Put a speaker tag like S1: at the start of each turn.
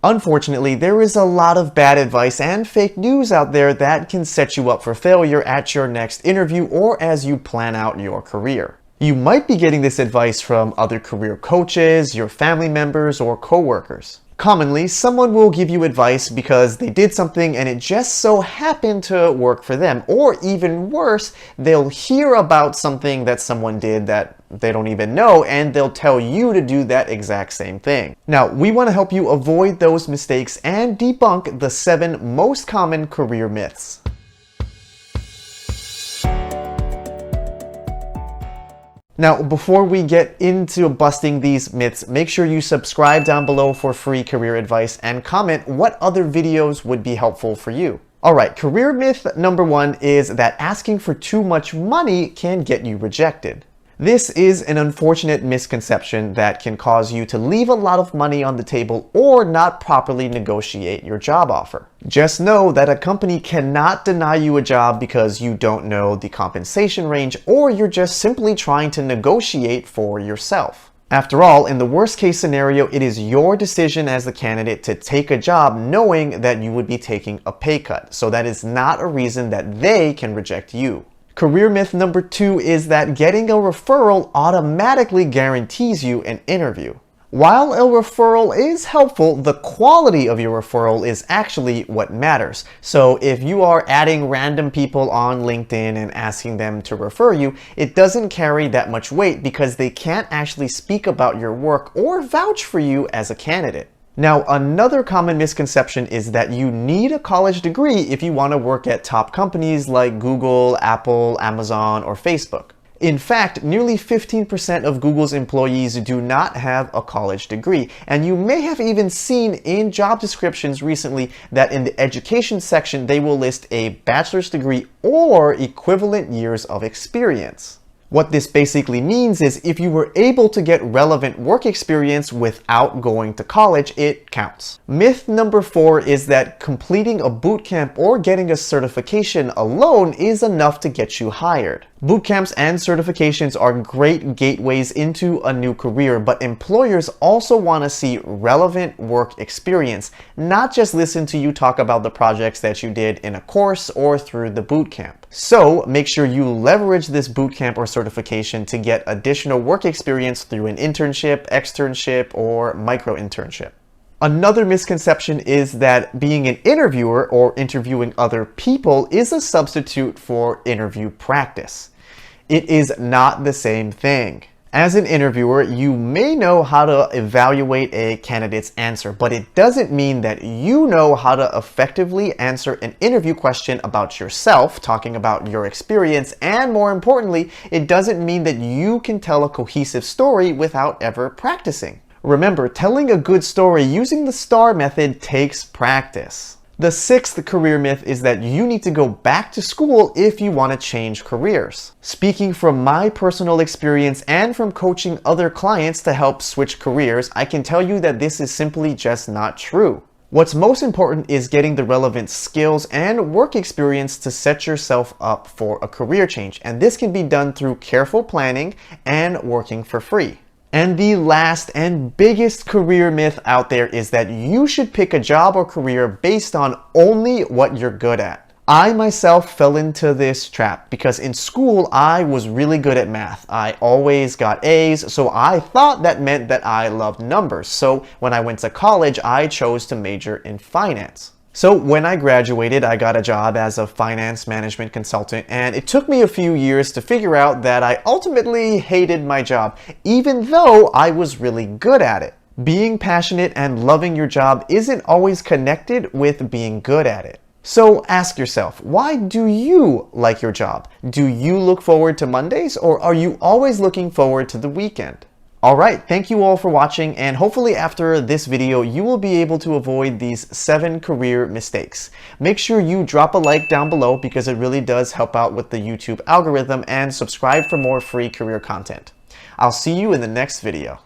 S1: Unfortunately, there is a lot of bad advice and fake news out there that can set you up for failure at your next interview or as you plan out your career. You might be getting this advice from other career coaches, your family members, or coworkers. Commonly, someone will give you advice because they did something and it just so happened to work for them. Or even worse, they'll hear about something that someone did that they don't even know, and they'll tell you to do that exact same thing. Now, we want to help you avoid those mistakes and debunk the 7 most common career myths. Now, before we get into busting these myths, make sure you subscribe down below for free career advice and comment what other videos would be helpful for you. Alright, career myth number 1 is that asking for too much money can get you rejected. This is an unfortunate misconception that can cause you to leave a lot of money on the table or not properly negotiate your job offer. Just know that a company cannot deny you a job because you don't know the compensation range or you're just simply trying to negotiate for yourself. After all, in the worst case scenario, it is your decision as the candidate to take a job knowing that you would be taking a pay cut. So that is not a reason that they can reject you. Career myth number 2 is that getting a referral automatically guarantees you an interview. While a referral is helpful, the quality of your referral is actually what matters. So if you are adding random people on LinkedIn and asking them to refer you, it doesn't carry that much weight because they can't actually speak about your work or vouch for you as a candidate. Now, another common misconception is that you need a college degree if you want to work at top companies like Google, Apple, Amazon, or Facebook. In fact, nearly 15% of Google's employees do not have a college degree, and you may have even seen in job descriptions recently that in the education section they will list a bachelor's degree or equivalent years of experience. What this basically means is if you were able to get relevant work experience without going to college, it counts. Myth number 4 is that completing a boot camp or getting a certification alone is enough to get you hired. Boot camps and certifications are great gateways into a new career, but employers also want to see relevant work experience, not just listen to you talk about the projects that you did in a course or through the boot camp. So make sure you leverage this boot camp or certification to get additional work experience through an internship, externship, or micro-internship. Another misconception is that being an interviewer or interviewing other people is a substitute for interview practice. It is not the same thing. As an interviewer, you may know how to evaluate a candidate's answer, but it doesn't mean that you know how to effectively answer an interview question about yourself, talking about your experience, and more importantly, it doesn't mean that you can tell a cohesive story without ever practicing. Remember, telling a good story using the STAR method takes practice. The 6th career myth is that you need to go back to school if you want to change careers. Speaking from my personal experience and from coaching other clients to help switch careers, I can tell you that this is simply just not true. What's most important is getting the relevant skills and work experience to set yourself up for a career change, and this can be done through careful planning and working for free. And the last and biggest career myth out there is that you should pick a job or career based on only what you're good at. I myself fell into this trap because in school I was really good at math. I always got A's, so I thought that meant that I loved numbers. So when I went to college, I chose to major in finance. So when I graduated, I got a job as a finance management consultant, and it took me a few years to figure out that I ultimately hated my job, even though I was really good at it. Being passionate and loving your job isn't always connected with being good at it. So ask yourself, why do you like your job? Do you look forward to Mondays, or are you always looking forward to the weekend? Alright, thank you all for watching, and hopefully after this video you will be able to avoid these 7 career mistakes. Make sure you drop a like down below because it really does help out with the YouTube algorithm, and subscribe for more free career content. I'll see you in the next video.